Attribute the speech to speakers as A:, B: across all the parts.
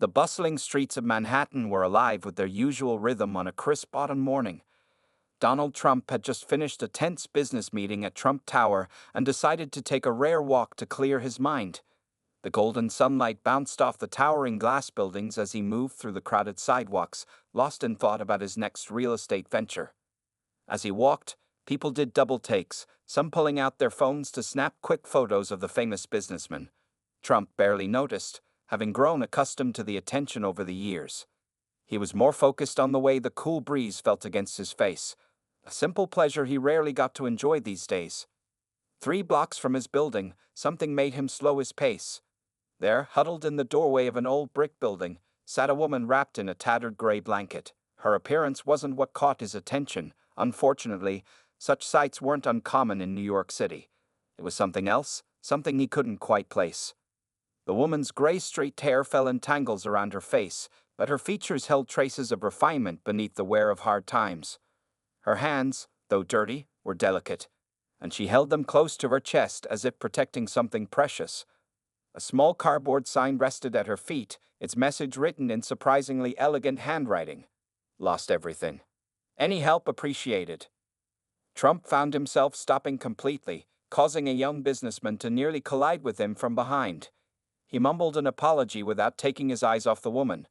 A: The bustling streets of Manhattan were alive with their usual rhythm on a crisp autumn morning. Donald Trump had just finished a tense business meeting at Trump Tower and decided to take a rare walk to clear his mind. The golden sunlight bounced off the towering glass buildings as he moved through the crowded sidewalks, lost in thought about his next real estate venture. As he walked, people did double takes, some pulling out their phones to snap quick photos of the famous businessman. Trump barely noticed, having grown accustomed to the attention over the years. He was more focused on the way the cool breeze felt against his face, a simple pleasure he rarely got to enjoy these days. 3 blocks from his building, something made him slow his pace. There, huddled in the doorway of an old brick building, sat a woman wrapped in a tattered gray blanket. Her appearance wasn't what caught his attention. Unfortunately, such sights weren't uncommon in New York City. It was something else, something he couldn't quite place. The woman's gray streaked hair fell in tangles around her face, but her features held traces of refinement beneath the wear of hard times. Her hands, though dirty, were delicate, and she held them close to her chest as if protecting something precious. A small cardboard sign rested at her feet, its message written in surprisingly elegant handwriting. Lost everything. Any help appreciated. Trump found himself stopping completely, causing a young businessman to nearly collide with him from behind. He mumbled an apology without taking his eyes off the woman.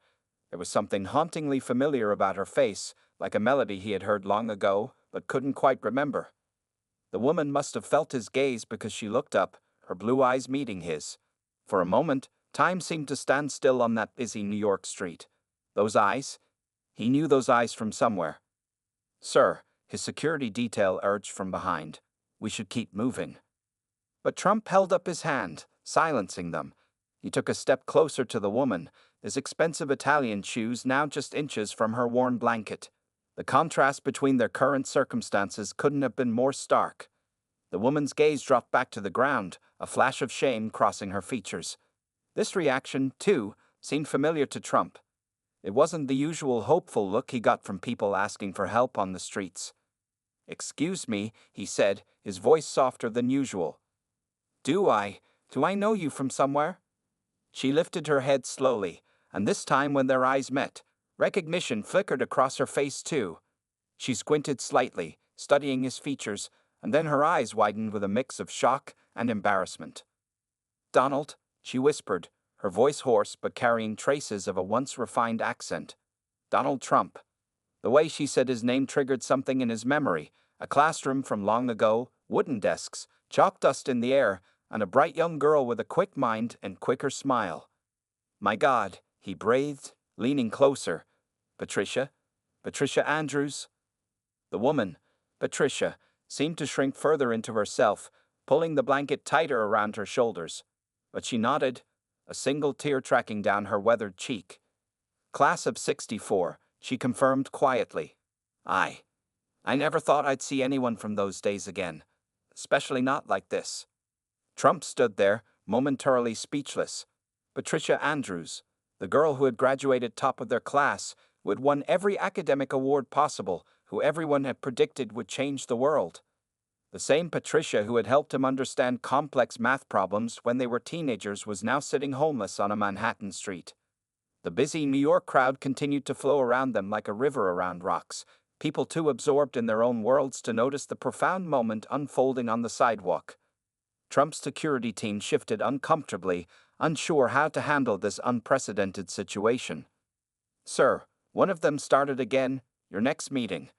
A: There was something hauntingly familiar about her face, like a melody he had heard long ago, but couldn't quite remember. The woman must have felt his gaze because she looked up, her blue eyes meeting his. For a moment, time seemed to stand still on that busy New York street. Those eyes? He knew those eyes from somewhere. "Sir," his security detail urged from behind, "we should keep moving." But Trump held up his hand, silencing them. He took a step closer to the woman, his expensive Italian shoes now just inches from her worn blanket. The contrast between their current circumstances couldn't have been more stark. The woman's gaze dropped back to the ground, a flash of shame crossing her features. This reaction, too, seemed familiar to Trump. It wasn't the usual hopeful look he got from people asking for help on the streets. "Excuse me," he said, his voice softer than usual. Do I know you from somewhere?" She lifted her head slowly, and this time when their eyes met, recognition flickered across her face too. She squinted slightly, studying his features, and then her eyes widened with a mix of shock and embarrassment. "Donald," she whispered, her voice hoarse but carrying traces of a once refined accent. "Donald Trump." The way she said his name triggered something in his memory, a classroom from long ago, wooden desks, chalk dust in the air, and a bright young girl with a quick mind and quicker smile. "My God," he breathed, leaning closer. "Patricia? Patricia Andrews?" The woman, Patricia, seemed to shrink further into herself, pulling the blanket tighter around her shoulders. But she nodded, a single tear tracking down her weathered cheek. "Class of '64, she confirmed quietly. I never thought I'd see anyone from those days again, especially not like this." Trump stood there, momentarily speechless. Patricia Andrews, the girl who had graduated top of their class, who had won every academic award possible, who everyone had predicted would change the world. The same Patricia who had helped him understand complex math problems when they were teenagers was now sitting homeless on a Manhattan street. The busy New York crowd continued to flow around them like a river around rocks, people too absorbed in their own worlds to notice the profound moment unfolding on the sidewalk. Trump's security team shifted uncomfortably, unsure how to handle this unprecedented situation. "Sir," one of them started again, "your next meeting."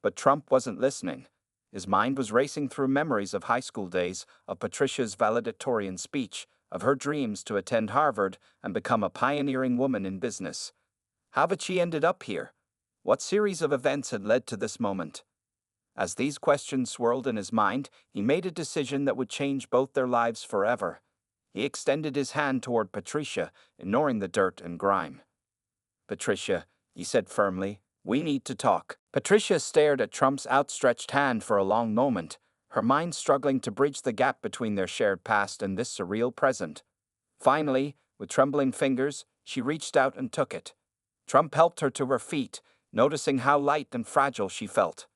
A: But Trump wasn't listening. His mind was racing through memories of high school days, of Patricia's valedictorian speech, of her dreams to attend Harvard and become a pioneering woman in business. How had she ended up here? What series of events had led to this moment? As these questions swirled in his mind, he made a decision that would change both their lives forever. He extended his hand toward Patricia, ignoring the dirt and grime. "Patricia," he said firmly, "we need to talk." Patricia stared at Trump's outstretched hand for a long moment, her mind struggling to bridge the gap between their shared past and this surreal present. Finally, with trembling fingers, she reached out and took it. Trump helped her to her feet, noticing how light and fragile she felt.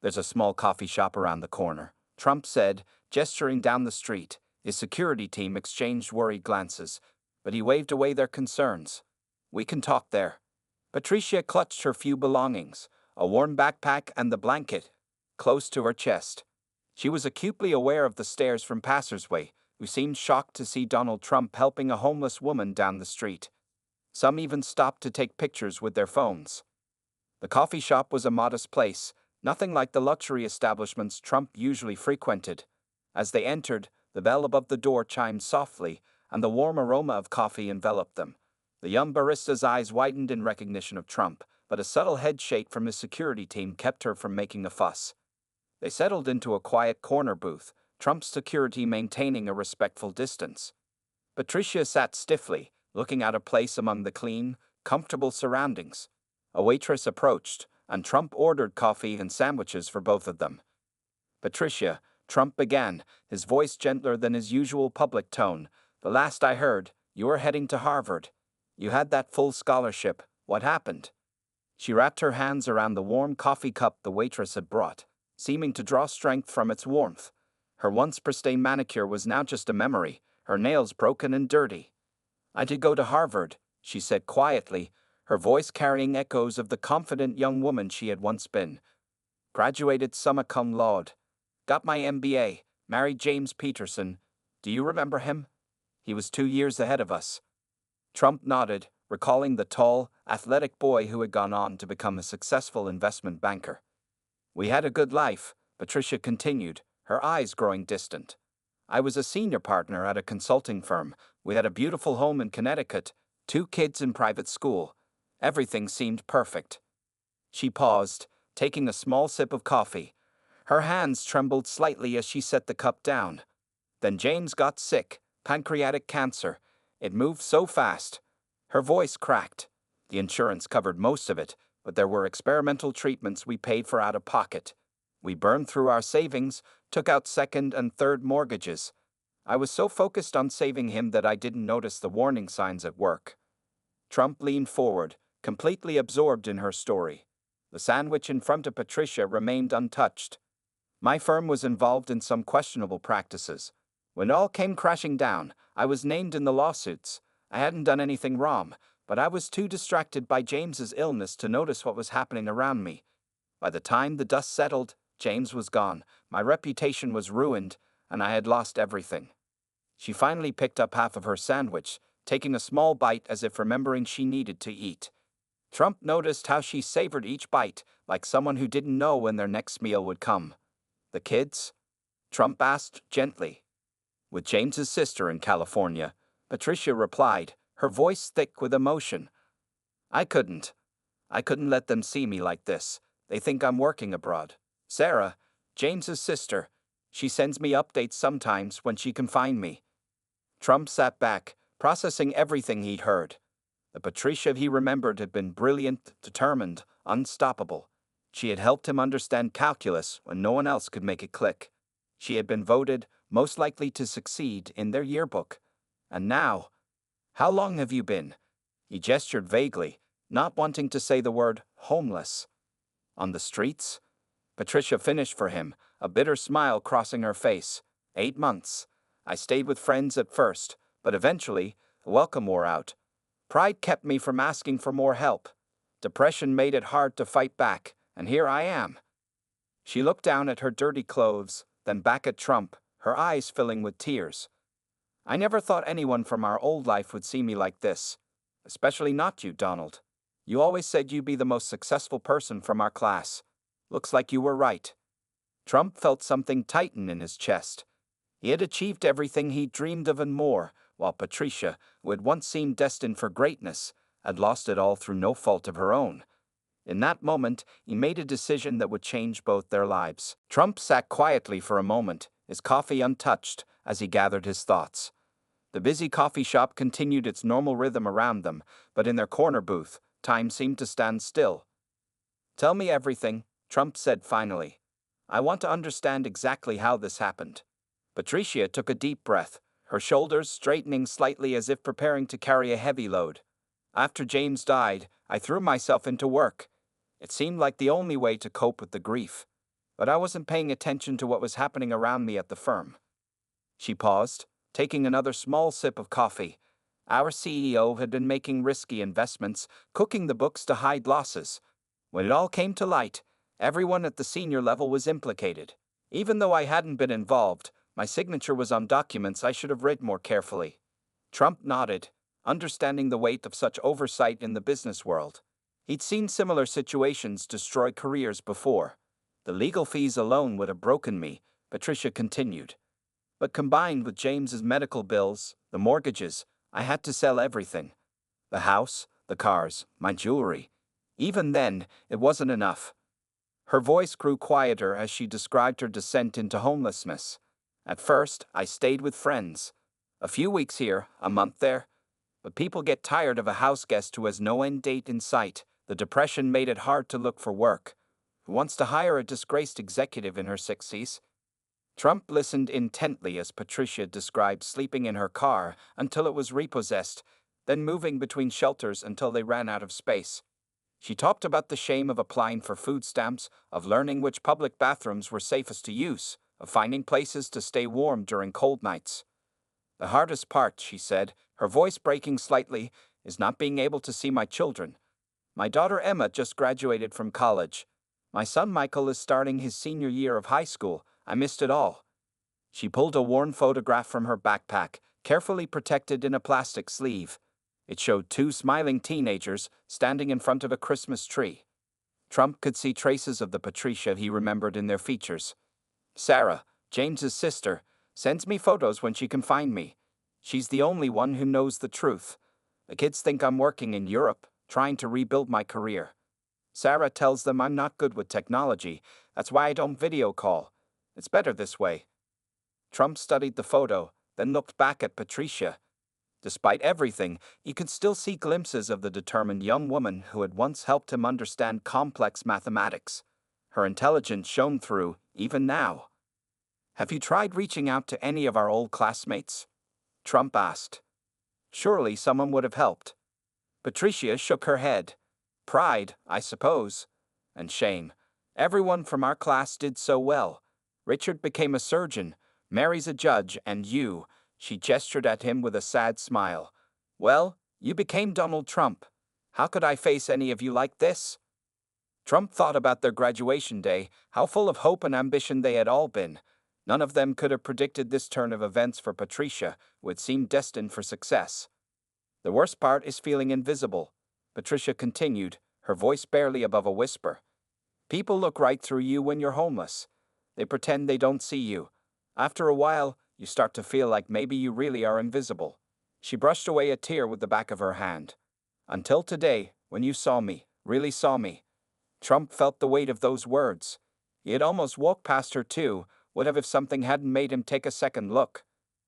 A: "There's a small coffee shop around the corner," Trump said, gesturing down the street. His security team exchanged worried glances, but he waved away their concerns. We can talk there. Patricia clutched her few belongings, a worn backpack and the blanket, close to her chest. She was acutely aware of the stares from passersby, who seemed shocked to see Donald Trump helping a homeless woman down the street. Some even stopped to take pictures with their phones. The coffee shop was a modest place, nothing like the luxury establishments Trump usually frequented. As they entered, the bell above the door chimed softly, and the warm aroma of coffee enveloped them. The young barista's eyes widened in recognition of Trump, but a subtle headshake from his security team kept her from making a fuss. They settled into a quiet corner booth, Trump's security maintaining a respectful distance. Patricia sat stiffly, looking out of place among the clean, comfortable surroundings. A waitress approached, and Trump ordered coffee and sandwiches for both of them. Patricia, Trump began, his voice gentler than his usual public tone. The last I heard, you were heading to Harvard. You had that full scholarship. What happened? She wrapped her hands around the warm coffee cup the waitress had brought, seeming to draw strength from its warmth. Her once pristine manicure was now just a memory, her nails broken and dirty. I did go to Harvard, she said quietly, her voice carrying echoes of the confident young woman she had once been. Graduated summa cum laude. Got my MBA, married James Peterson. Do you remember him? He was 2 years ahead of us. Trump nodded, recalling the tall, athletic boy who had gone on to become a successful investment banker. We had a good life, Patricia continued, her eyes growing distant. I was a senior partner at a consulting firm. We had a beautiful home in Connecticut, 2 kids in private school. Everything seemed perfect. She paused, taking a small sip of coffee. Her hands trembled slightly as she set the cup down. Then James got sick, pancreatic cancer. It moved so fast. Her voice cracked. The insurance covered most of it, but there were experimental treatments we paid for out of pocket. We burned through our savings, took out second and third mortgages. I was so focused on saving him that I didn't notice the warning signs at work. Trump leaned forward, completely absorbed in her story. The sandwich in front of Patricia remained untouched. My firm was involved in some questionable practices. When it all came crashing down, I was named in the lawsuits. I hadn't done anything wrong, but I was too distracted by James's illness to notice what was happening around me. By the time the dust settled, James was gone, my reputation was ruined, and I had lost everything. She finally picked up half of her sandwich, taking a small bite as if remembering she needed to eat. Trump noticed how she savored each bite, like someone who didn't know when their next meal would come. The kids? Trump asked gently. With James's sister in California, Patricia replied, her voice thick with emotion. I couldn't let them see me like this. They think I'm working abroad. Sarah, James's sister, she sends me updates sometimes when she can find me. Trump sat back, processing everything he'd heard. The Patricia he remembered had been brilliant, determined, unstoppable. She had helped him understand calculus when no one else could make it click. She had been voted most likely to succeed in their yearbook. And now, how long have you been? He gestured vaguely, not wanting to say the word homeless. On the streets? Patricia finished for him, a bitter smile crossing her face. 8 months. I stayed with friends at first, but eventually, the welcome wore out. Pride kept me from asking for more help. Depression made it hard to fight back, and here I am. She looked down at her dirty clothes, then back at Trump, her eyes filling with tears. I never thought anyone from our old life would see me like this. Especially not you, Donald. You always said you'd be the most successful person from our class. Looks like you were right. Trump felt something tighten in his chest. He had achieved everything he dreamed of and more, while Patricia, who had once seemed destined for greatness, had lost it all through no fault of her own. In that moment, he made a decision that would change both their lives. Trump sat quietly for a moment, his coffee untouched, as he gathered his thoughts. The busy coffee shop continued its normal rhythm around them, but in their corner booth, time seemed to stand still. Tell me everything, Trump said finally. I want to understand exactly how this happened. Patricia took a deep breath, her shoulders straightening slightly as if preparing to carry a heavy load. After James died, I threw myself into work. It seemed like the only way to cope with the grief. But I wasn't paying attention to what was happening around me at the firm. She paused, taking another small sip of coffee. Our CEO had been making risky investments, cooking the books to hide losses. When it all came to light, everyone at the senior level was implicated. Even though I hadn't been involved, my signature was on documents I should have read more carefully. Trump nodded, understanding the weight of such oversight in the business world. He'd seen similar situations destroy careers before. The legal fees alone would have broken me, Patricia continued. But combined with James's medical bills, the mortgages, I had to sell everything. The house, the cars, my jewelry. Even then, it wasn't enough. Her voice grew quieter as she described her descent into homelessness. At first, I stayed with friends. A few weeks here, a month there. But people get tired of a house guest who has no end date in sight. The depression made it hard to look for work. Who wants to hire a disgraced executive in her 60s? Trump listened intently as Patricia described sleeping in her car until it was repossessed, then moving between shelters until they ran out of space. She talked about the shame of applying for food stamps, of learning which public bathrooms were safest to use, of finding places to stay warm during cold nights. The hardest part, she said, her voice breaking slightly, is not being able to see my children. My daughter Emma just graduated from college. My son Michael is starting his senior year of high school. I missed it all. She pulled a worn photograph from her backpack, carefully protected in a plastic sleeve. It showed two smiling teenagers standing in front of a Christmas tree. Trump could see traces of the Patricia he remembered in their features. Sarah, James's sister, sends me photos when she can find me. She's the only one who knows the truth. The kids think I'm working in Europe, trying to rebuild my career. Sarah tells them I'm not good with technology. That's why I don't video call. It's better this way. Trump studied the photo, then looked back at Patricia. Despite everything, he could still see glimpses of the determined young woman who had once helped him understand complex mathematics. Her intelligence shone through, even now. Have you tried reaching out to any of our old classmates? Trump asked. Surely someone would have helped. Patricia shook her head. Pride, I suppose. And shame. Everyone from our class did so well. Richard became a surgeon, Mary's a judge, and you, she gestured at him with a sad smile. Well, you became Donald Trump. How could I face any of you like this? Trump thought about their graduation day, how full of hope and ambition they had all been. None of them could have predicted this turn of events for Patricia, who had seemed destined for success. The worst part is feeling invisible, Patricia continued, her voice barely above a whisper. People look right through you when you're homeless. They pretend they don't see you. After a while, you start to feel like maybe you really are invisible. She brushed away a tear with the back of her hand. Until today, when you saw me, really saw me. Trump felt the weight of those words. He had almost walked past her too, what if something hadn't made him take a second look?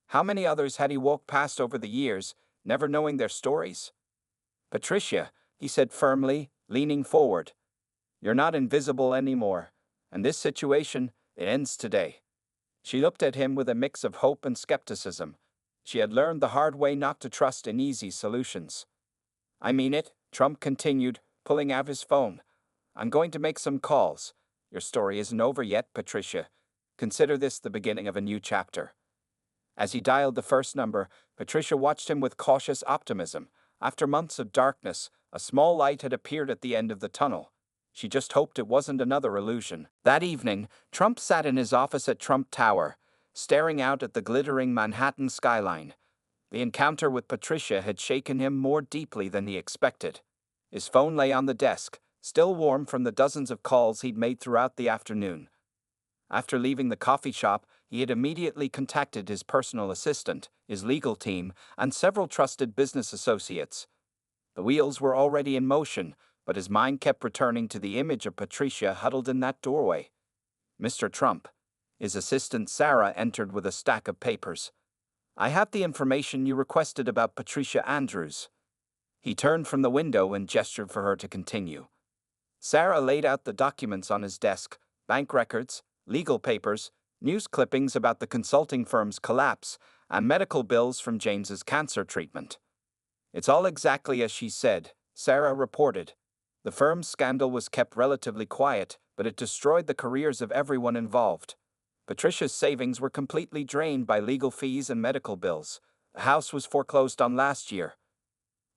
A: How many others had he walked past over the years, never knowing their stories? Patricia, he said firmly, leaning forward. You're not invisible anymore, and this situation, it ends today. She looked at him with a mix of hope and skepticism. She had learned the hard way not to trust in easy solutions. I mean it, Trump continued, pulling out his phone. I'm going to make some calls. Your story isn't over yet, Patricia. Consider this the beginning of a new chapter. As he dialed the first number, Patricia watched him with cautious optimism. After months of darkness, a small light had appeared at the end of the tunnel. She just hoped it wasn't another illusion. That evening, Trump sat in his office at Trump Tower, staring out at the glittering Manhattan skyline. The encounter with Patricia had shaken him more deeply than he expected. His phone lay on the desk, still warm from the dozens of calls he'd made throughout the afternoon. After leaving the coffee shop, he had immediately contacted his personal assistant, his legal team, and several trusted business associates. The wheels were already in motion, but his mind kept returning to the image of Patricia huddled in that doorway. Mr. Trump. His assistant Sarah entered with a stack of papers. I have the information you requested about Patricia Andrews. He turned from the window and gestured for her to continue. Sarah laid out the documents on his desk, bank records, legal papers, news clippings about the consulting firm's collapse, and medical bills from James's cancer treatment. It's all exactly as she said, Sarah reported. The firm's scandal was kept relatively quiet, but it destroyed the careers of everyone involved. Patricia's savings were completely drained by legal fees and medical bills. A house was foreclosed on last year.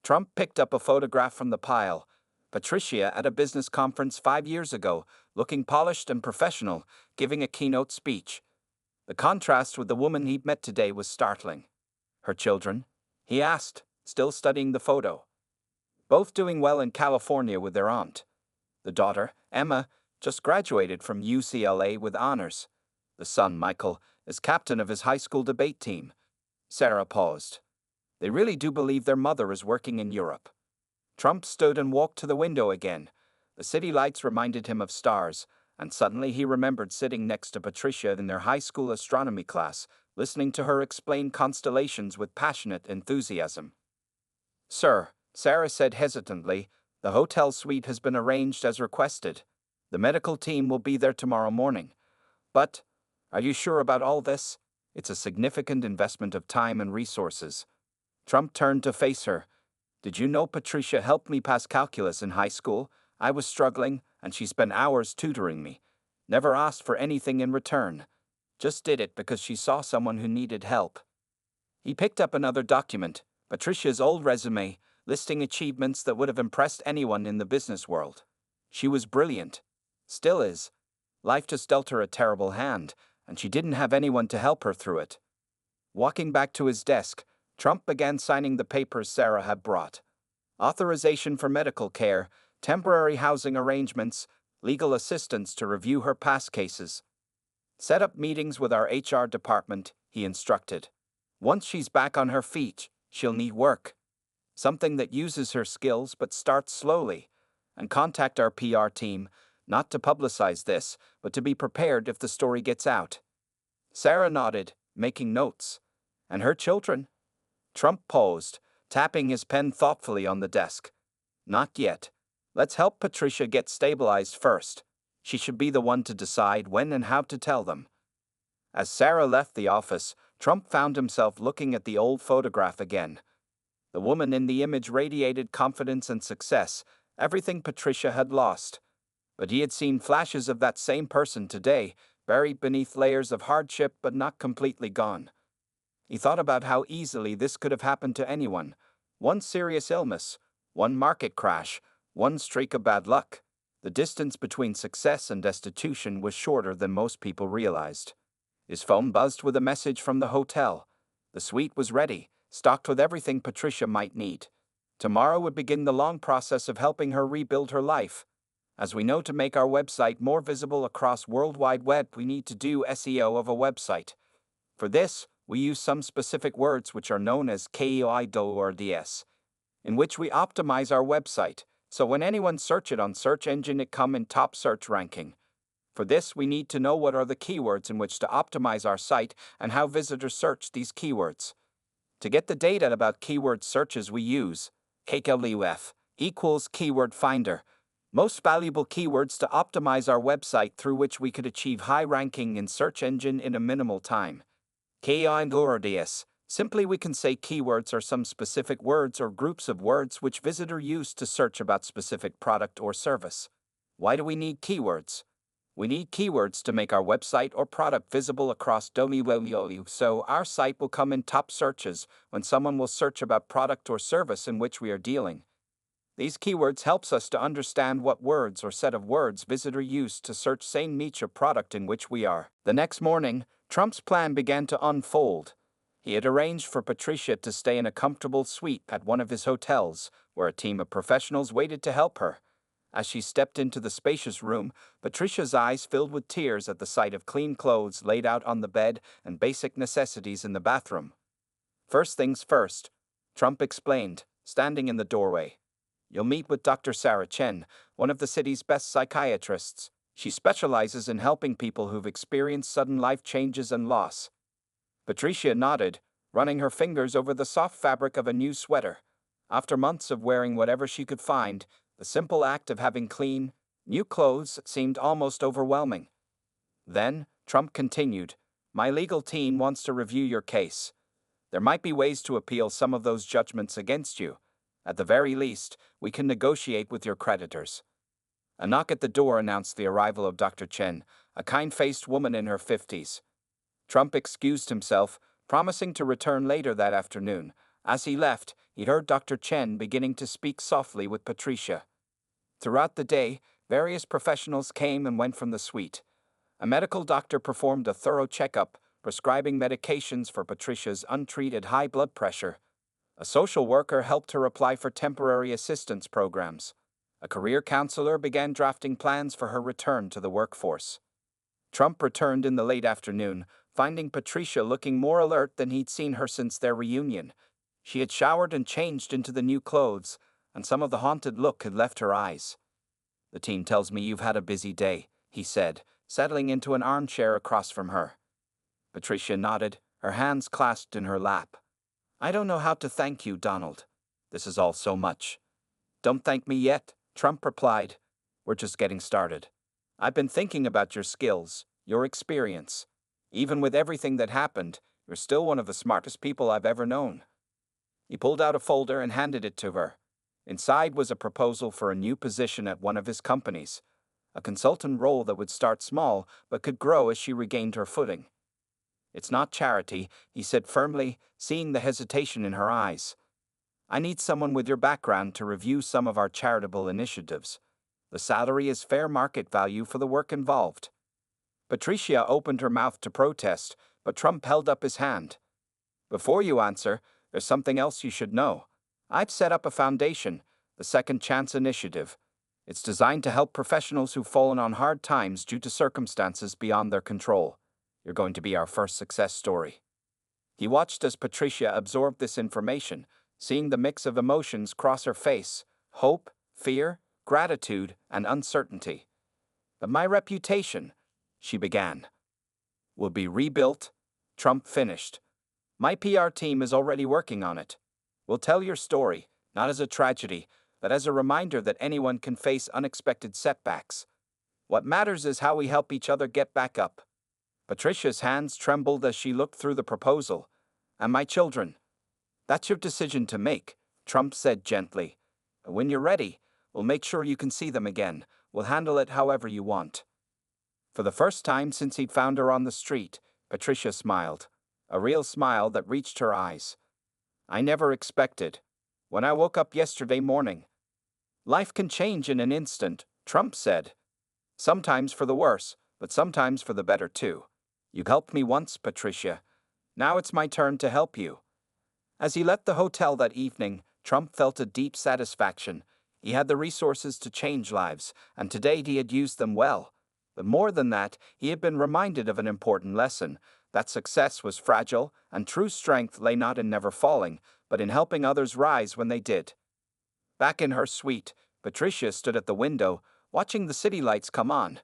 A: Trump picked up a photograph from the pile. Patricia at a business conference 5 years ago, looking polished and professional, giving a keynote speech. The contrast with the woman he'd met today was startling. Her children? He asked, still studying the photo. Both doing well in California with their aunt. The daughter, Emma, just graduated from UCLA with honors. The son, Michael, is captain of his high school debate team. Sarah paused. They really do believe their mother is working in Europe. Trump stood and walked to the window again. The city lights reminded him of stars, and suddenly he remembered sitting next to Patricia in their high school astronomy class, listening to her explain constellations with passionate enthusiasm. "Sir," Sarah said hesitantly, "the hotel suite has been arranged as requested. The medical team will be there tomorrow morning. But, are you sure about all this? It's a significant investment of time and resources." Trump turned to face her. "Did you know Patricia helped me pass calculus in high school? I was struggling, and she spent hours tutoring me. Never asked for anything in return. Just did it because she saw someone who needed help." He picked up another document, Patricia's old resume, listing achievements that would have impressed anyone in the business world. She was brilliant. Still is. Life just dealt her a terrible hand, and she didn't have anyone to help her through it. Walking back to his desk, Trump began signing the papers Sarah had brought. Authorization for medical care, temporary housing arrangements, legal assistance to review her past cases. "Set up meetings with our HR department," he instructed. "Once she's back on her feet, she'll need work. Something that uses her skills but starts slowly. And contact our PR team, not to publicize this, but to be prepared if the story gets out." Sarah nodded, making notes. "And her children?" Trump paused, tapping his pen thoughtfully on the desk. "Not yet. Let's help Patricia get stabilized first. She should be the one to decide when and how to tell them." As Sarah left the office, Trump found himself looking at the old photograph again. The woman in the image radiated confidence and success, everything Patricia had lost. But he had seen flashes of that same person today, buried beneath layers of hardship but not completely gone. He thought about how easily this could have happened to anyone. One serious illness, one market crash, one streak of bad luck. The distance between success and destitution was shorter than most people realized. His phone buzzed with a message from the hotel. The suite was ready, stocked with everything Patricia might need. Tomorrow would begin the long process of helping her rebuild her life. As we know, to make our website more visible across World Wide Web, we need to do SEO of a website. For this, we use some specific words which are known as keywords, in which we optimize our website, so when anyone search it on search engine it come in top search ranking. For this, we need to know what are the keywords in which to optimize our site and how visitors search these keywords. To get the data about keyword searches we use KWF equals Keyword Finder, most valuable keywords to optimize our website through which we could achieve high ranking in search engine in a minimal time. Keywords, simply we can say keywords are some specific words or groups of words which visitor use to search about specific product or service. Why do we need keywords? We need keywords to make our website or product visible across www, so our site will come in top searches when someone will search about product or service in which we are dealing. These keywords helps us to understand what words or set of words visitor use to search same niche or product in which we are. The next morning, Trump's plan began to unfold. He had arranged for Patricia to stay in a comfortable suite at one of his hotels, where a team of professionals waited to help her. As she stepped into the spacious room, Patricia's eyes filled with tears at the sight of clean clothes laid out on the bed and basic necessities in the bathroom. "First things first," Trump explained, standing in the doorway. "You'll meet with Dr. Sarah Chen, one of the city's best psychiatrists. She specializes in helping people who've experienced sudden life changes and loss." Patricia nodded, running her fingers over the soft fabric of a new sweater. After months of wearing whatever she could find, the simple act of having clean, new clothes seemed almost overwhelming. Then, Trump continued, "My legal team wants to review your case. There might be ways to appeal some of those judgments against you. At the very least, we can negotiate with your creditors." A knock at the door announced the arrival of Dr. Chen, a kind-faced woman in her 50s. Trump excused himself, promising to return later that afternoon. As he left, he heard Dr. Chen beginning to speak softly with Patricia. Throughout the day, various professionals came and went from the suite. A medical doctor performed a thorough checkup, prescribing medications for Patricia's untreated high blood pressure. A social worker helped her apply for temporary assistance programs. A career counselor began drafting plans for her return to the workforce. Trump returned in the late afternoon, finding Patricia looking more alert than he'd seen her since their reunion. She had showered and changed into the new clothes, and some of the haunted look had left her eyes. "The team tells me you've had a busy day," he said, settling into an armchair across from her. Patricia nodded, her hands clasped in her lap. "I don't know how to thank you, Donald. This is all so much." "Don't thank me yet," Trump replied. "We're just getting started. I've been thinking about your skills, your experience. Even with everything that happened, you're still one of the smartest people I've ever known." He pulled out a folder and handed it to her. Inside was a proposal for a new position at one of his companies, a consultant role that would start small but could grow as she regained her footing. "It's not charity," he said firmly, seeing the hesitation in her eyes. "I need someone with your background to review some of our charitable initiatives. The salary is fair market value for the work involved." Patricia opened her mouth to protest, but Trump held up his hand. "Before you answer, there's something else you should know. I've set up a foundation, the Second Chance Initiative. It's designed to help professionals who've fallen on hard times due to circumstances beyond their control. You're going to be our first success story." He watched as Patricia absorbed this information, seeing the mix of emotions cross her face: hope, fear, gratitude, and uncertainty. "But my reputation," she began. "Will be rebuilt," Trump finished. "My PR team is already working on it. We'll tell your story, not as a tragedy, but as a reminder that anyone can face unexpected setbacks. What matters is how we help each other get back up." Patricia's hands trembled as she looked through the proposal. "And my children?" "That's your decision to make," Trump said gently. "But when you're ready, we'll make sure you can see them again. We'll handle it however you want." For the first time since he'd found her on the street, Patricia smiled, a real smile that reached her eyes. "I never expected. When I woke up yesterday morning." "Life can change in an instant," Trump said. "Sometimes for the worse, but sometimes for the better too. You helped me once, Patricia. Now it's my turn to help you." As he left the hotel that evening, Trump felt a deep satisfaction. He had the resources to change lives, and to date he had used them well. But more than that, he had been reminded of an important lesson: that success was fragile, and true strength lay not in never falling, but in helping others rise when they did. Back in her suite, Patricia stood at the window, watching the city lights come on.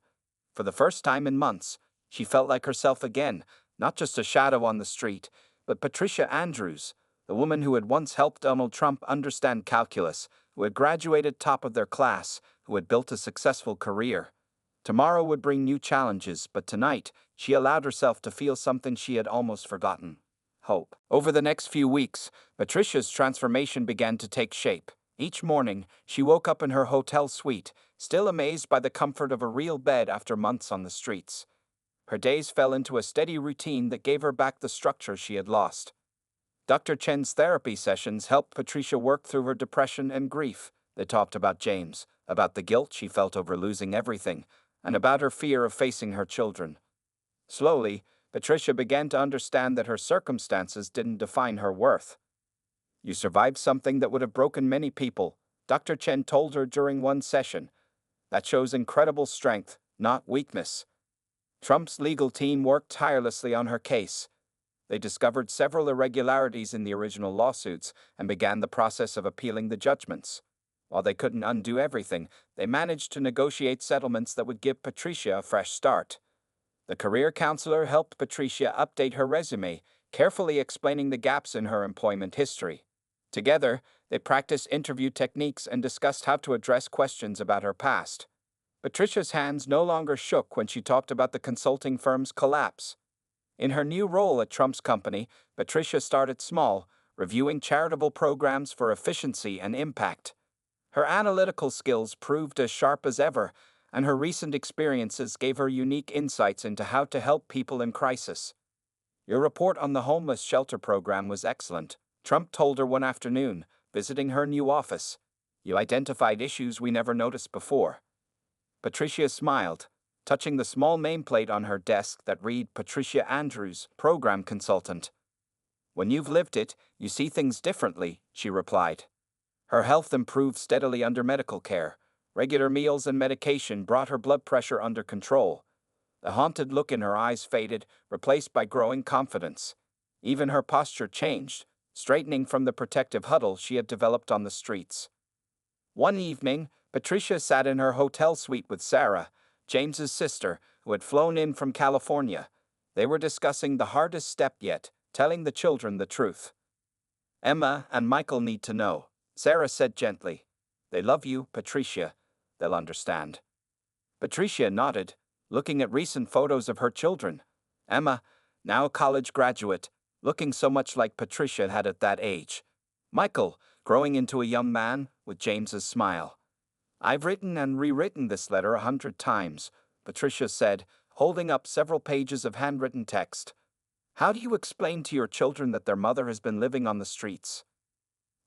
A: For the first time in months, she felt like herself again, not just a shadow on the street, but Patricia Andrews, the woman who had once helped Donald Trump understand calculus, who had graduated top of their class, who had built a successful career. Tomorrow would bring new challenges, but tonight, she allowed herself to feel something she had almost forgotten: hope. Over the next few weeks, Patricia's transformation began to take shape. Each morning, she woke up in her hotel suite, still amazed by the comfort of a real bed after months on the streets. Her days fell into a steady routine that gave her back the structure she had lost. Dr. Chen's therapy sessions helped Patricia work through her depression and grief. They talked about James, about the guilt she felt over losing everything, and about her fear of facing her children. Slowly, Patricia began to understand that her circumstances didn't define her worth. "You survived something that would have broken many people," Dr. Chen told her during one session. "That shows incredible strength, not weakness." Trump's legal team worked tirelessly on her case. They discovered several irregularities in the original lawsuits and began the process of appealing the judgments. While they couldn't undo everything, they managed to negotiate settlements that would give Patricia a fresh start. The career counselor helped Patricia update her resume, carefully explaining the gaps in her employment history. Together, they practiced interview techniques and discussed how to address questions about her past. Patricia's hands no longer shook when she talked about the consulting firm's collapse. In her new role at Trump's company, Patricia started small, reviewing charitable programs for efficiency and impact. Her analytical skills proved as sharp as ever, and her recent experiences gave her unique insights into how to help people in crisis. Your report on the homeless shelter program was excellent, Trump told her one afternoon, visiting her new office. You identified issues we never noticed before. Patricia smiled, touching the small nameplate on her desk that read Patricia Andrews, Program Consultant. When you've lived it, you see things differently, she replied. Her health improved steadily under medical care. Regular meals and medication brought her blood pressure under control. The haunted look in her eyes faded, replaced by growing confidence. Even her posture changed, straightening from the protective huddle she had developed on the streets. One evening, Patricia sat in her hotel suite with Sarah, James's sister, who had flown in from California. They were discussing the hardest step yet, telling the children the truth. Emma and Michael need to know, Sarah said gently. They love you, Patricia. They'll understand. Patricia nodded, looking at recent photos of her children. Emma, now a college graduate, looking so much like Patricia had at that age. Michael, growing into a young man, with James's smile. I've written and rewritten this letter 100 times, Patricia said, holding up several pages of handwritten text. How do you explain to your children that their mother has been living on the streets?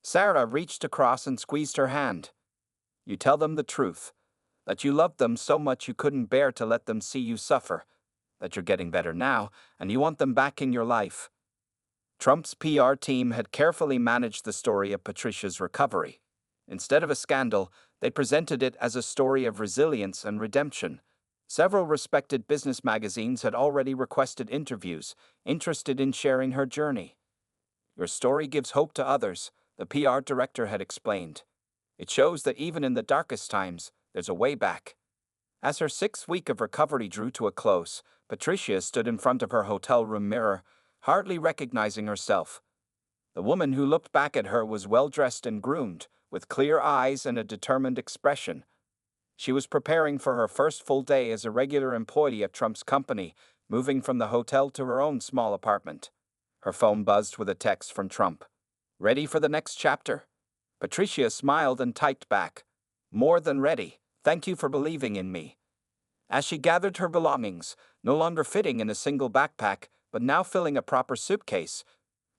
A: Sarah reached across and squeezed her hand. You tell them the truth, that you loved them so much you couldn't bear to let them see you suffer, that you're getting better now, and you want them back in your life. Trump's PR team had carefully managed the story of Patricia's recovery. Instead of a scandal, they presented it as a story of resilience and redemption. Several respected business magazines had already requested interviews, interested in sharing her journey. Your story gives hope to others, the PR director had explained. It shows that even in the darkest times, there's a way back. As her 6th week of recovery drew to a close, Patricia stood in front of her hotel room mirror, hardly recognizing herself. The woman who looked back at her was well-dressed and groomed, with clear eyes and a determined expression. She was preparing for her first full day as a regular employee at Trump's company, moving from the hotel to her own small apartment. Her phone buzzed with a text from Trump. Ready for the next chapter? Patricia smiled and typed back. More than ready. Thank you for believing in me. As she gathered her belongings, no longer fitting in a single backpack, but now filling a proper suitcase,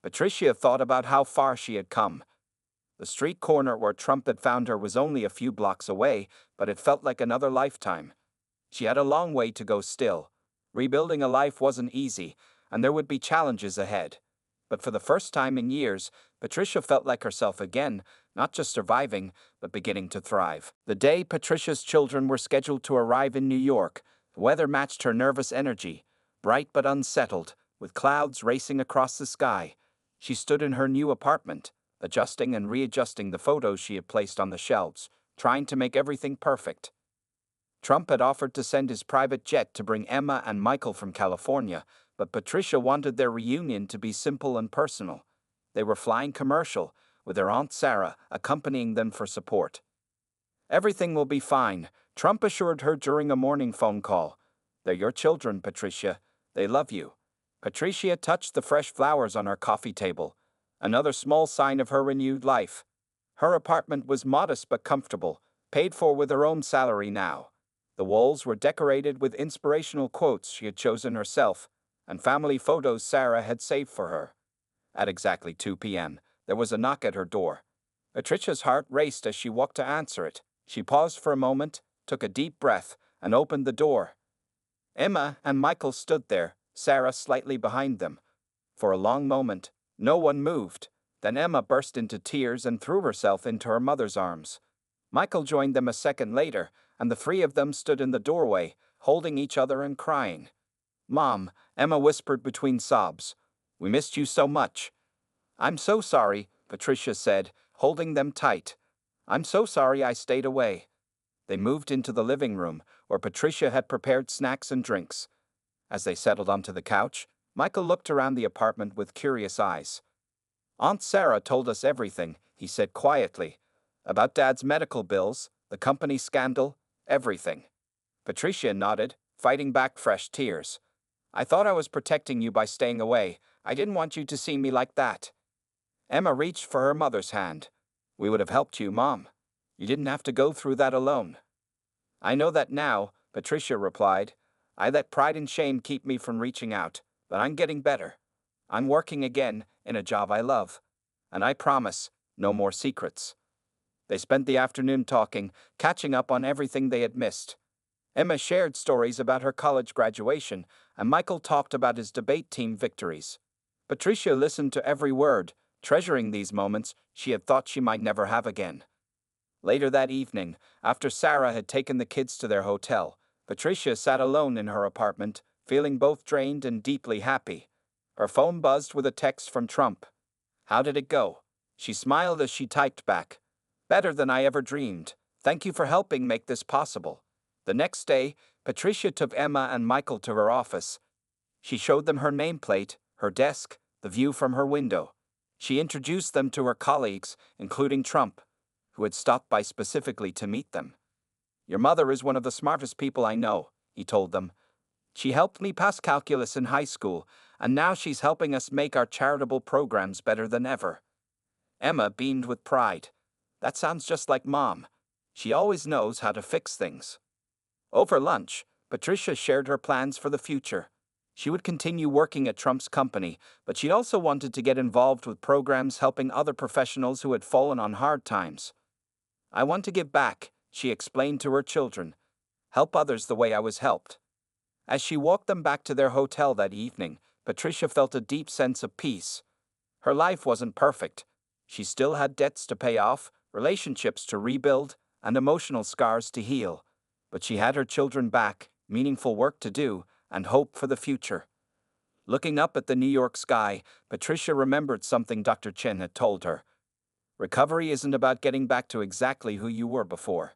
A: Patricia thought about how far she had come. The street corner where Trump had found her was only a few blocks away, but it felt like another lifetime. She had a long way to go still. Rebuilding a life wasn't easy, and there would be challenges ahead. But for the first time in years, Patricia felt like herself again, not just surviving, but beginning to thrive. The day Patricia's children were scheduled to arrive in New York, the weather matched her nervous energy, bright but unsettled, with clouds racing across the sky. She stood in her new apartment, adjusting and readjusting the photos she had placed on the shelves, trying to make everything perfect. Trump had offered to send his private jet to bring Emma and Michael from California, but Patricia wanted their reunion to be simple and personal. They were flying commercial, with their Aunt Sarah accompanying them for support. Everything will be fine, Trump assured her during a morning phone call. They're your children, Patricia. They love you. Patricia touched the fresh flowers on her coffee table, another small sign of her renewed life. Her apartment was modest but comfortable, paid for with her own salary now. The walls were decorated with inspirational quotes she had chosen herself, and family photos Sarah had saved for her. At exactly 2 p.m., there was a knock at her door. Patricia's heart raced as she walked to answer it. She paused for a moment, took a deep breath, and opened the door. Emma and Michael stood there, Sarah slightly behind them. For a long moment, no one moved. Then Emma burst into tears and threw herself into her mother's arms. Michael joined them a second later, and the three of them stood in the doorway, holding each other and crying. Mom, Emma whispered between sobs. We missed you so much. I'm so sorry, Patricia said, holding them tight. I'm so sorry I stayed away. They moved into the living room, where Patricia had prepared snacks and drinks. As they settled onto the couch, Michael looked around the apartment with curious eyes. Aunt Sarah told us everything, he said quietly. About Dad's medical bills, the company scandal, everything. Patricia nodded, fighting back fresh tears. I thought I was protecting you by staying away. I didn't want you to see me like that. Emma reached for her mother's hand. We would have helped you, Mom. You didn't have to go through that alone. I know that now, Patricia replied. I let pride and shame keep me from reaching out, but I'm getting better. I'm working again in a job I love. And I promise, no more secrets. They spent the afternoon talking, catching up on everything they had missed. Emma shared stories about her college graduation, and Michael talked about his debate team victories. Patricia listened to every word, treasuring these moments she had thought she might never have again. Later that evening, after Sarah had taken the kids to their hotel, Patricia sat alone in her apartment, feeling both drained and deeply happy. Her phone buzzed with a text from Trump. How did it go? She smiled as she typed back. Better than I ever dreamed. Thank you for helping make this possible. The next day, Patricia took Emma and Michael to her office. She showed them her nameplate, her desk, the view from her window. She introduced them to her colleagues, including Trump, who had stopped by specifically to meet them. Your mother is one of the smartest people I know, he told them. She helped me pass calculus in high school, and now she's helping us make our charitable programs better than ever. Emma beamed with pride. That sounds just like Mom. She always knows how to fix things. Over lunch, Patricia shared her plans for the future. She would continue working at Trump's company, but she also wanted to get involved with programs helping other professionals who had fallen on hard times. I want to give back, she explained to her children. Help others the way I was helped. As she walked them back to their hotel that evening, Patricia felt a deep sense of peace. Her life wasn't perfect. She still had debts to pay off, relationships to rebuild, and emotional scars to heal. But she had her children back, meaningful work to do, and hope for the future. Looking up at the New York sky, Patricia remembered something Dr. Chen had told her. Recovery isn't about getting back to exactly who you were before.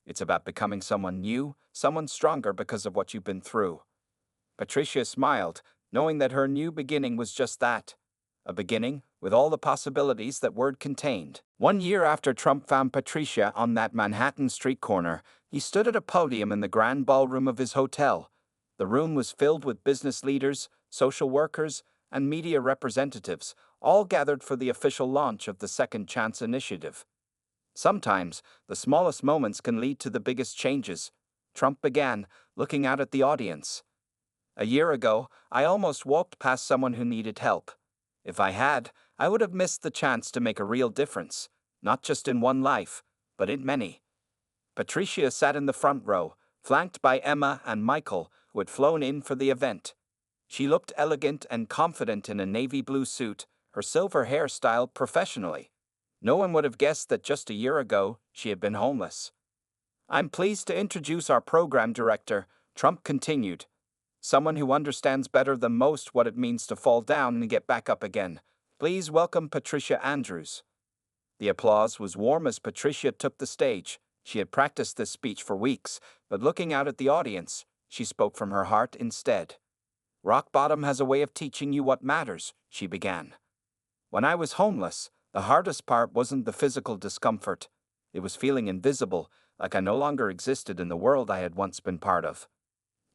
A: It's about becoming someone new, someone stronger because of what you've been through. Patricia smiled, knowing that her new beginning was just that. A beginning, with all the possibilities that word contained. 1 year after Trump found Patricia on that Manhattan street corner, he stood at a podium in the grand ballroom of his hotel. The room was filled with business leaders, social workers, and media representatives, all gathered for the official launch of the Second Chance Initiative. Sometimes, the smallest moments can lead to the biggest changes. Trump began, looking out at the audience. A year ago, I almost walked past someone who needed help. If I had, I would have missed the chance to make a real difference, not just in one life, but in many. Patricia sat in the front row, flanked by Emma and Michael, who had flown in for the event. She looked elegant and confident in a navy blue suit, her silver hair styled professionally. No one would have guessed that just a year ago, she had been homeless. I'm pleased to introduce our program director, Trump continued. Someone who understands better than most what it means to fall down and get back up again. Please welcome Patricia Andrews. The applause was warm as Patricia took the stage. She had practiced this speech for weeks, but looking out at the audience, she spoke from her heart instead. Rock bottom has a way of teaching you what matters, she began. When I was homeless, the hardest part wasn't the physical discomfort. It was feeling invisible, like I no longer existed in the world I had once been part of.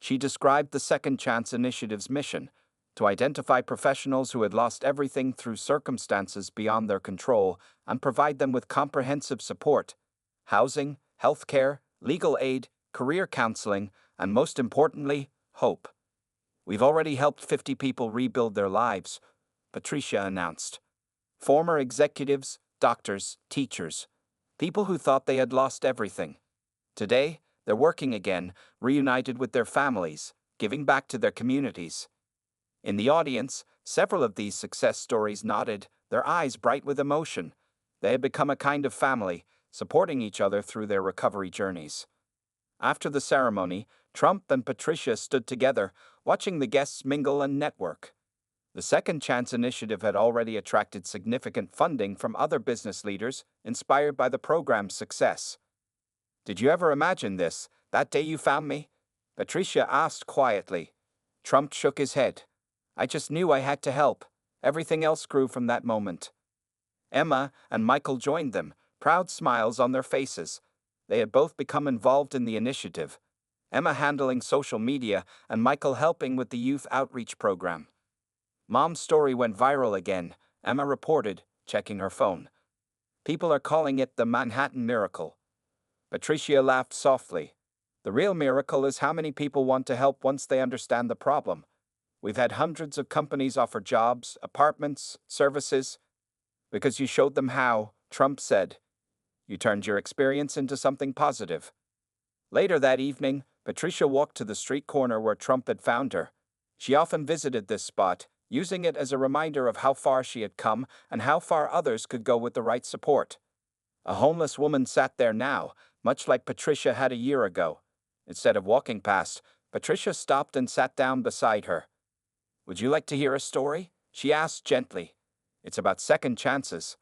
A: She described the Second Chance Initiative's mission, to identify professionals who had lost everything through circumstances beyond their control and provide them with comprehensive support: housing, healthcare, legal aid, career counseling, and most importantly, hope. We've already helped 50 people rebuild their lives, Patricia announced. Former executives, doctors, teachers, people who thought they had lost everything. Today, they're working again, reunited with their families, giving back to their communities. In the audience, several of these success stories nodded, their eyes bright with emotion. They had become a kind of family, supporting each other through their recovery journeys. After the ceremony, Trump and Patricia stood together, watching the guests mingle and network. The Second Chance Initiative had already attracted significant funding from other business leaders, inspired by the program's success. Did you ever imagine this, that day you found me? Patricia asked quietly. Trump shook his head. I just knew I had to help. Everything else grew from that moment. Emma and Michael joined them, proud smiles on their faces. They had both become involved in the initiative, Emma handling social media and Michael helping with the youth outreach program. Mom's story went viral again, Emma reported, checking her phone. People are calling it the Manhattan Miracle. Patricia laughed softly. The real miracle is how many people want to help once they understand the problem. We've had hundreds of companies offer jobs, apartments, services, because you showed them how, Trump said. You turned your experience into something positive. Later that evening, Patricia walked to the street corner where Trump had found her. She often visited this spot, using it as a reminder of how far she had come and how far others could go with the right support. A homeless woman sat there now, much like Patricia had a year ago. Instead of walking past, Patricia stopped and sat down beside her. Would you like to hear a story? She asked gently. It's about second chances.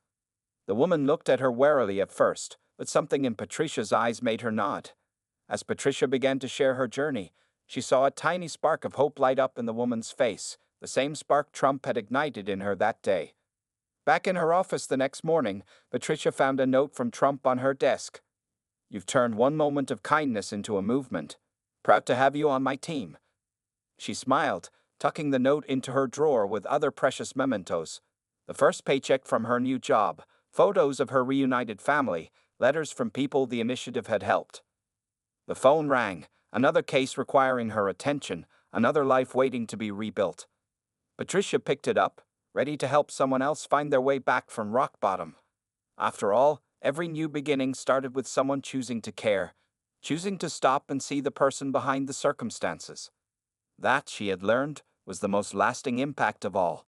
A: The woman looked at her warily at first, but something in Patricia's eyes made her nod. As Patricia began to share her journey, she saw a tiny spark of hope light up in the woman's face, the same spark Trump had ignited in her that day. Back in her office the next morning, Patricia found a note from Trump on her desk. You've turned one moment of kindness into a movement. Proud to have you on my team. She smiled, tucking the note into her drawer with other precious mementos. The first paycheck from her new job, photos of her reunited family, letters from people the initiative had helped. The phone rang, another case requiring her attention, another life waiting to be rebuilt. Patricia picked it up, ready to help someone else find their way back from rock bottom. After all, every new beginning started with someone choosing to care, choosing to stop and see the person behind the circumstances. That, she had learned, was the most lasting impact of all.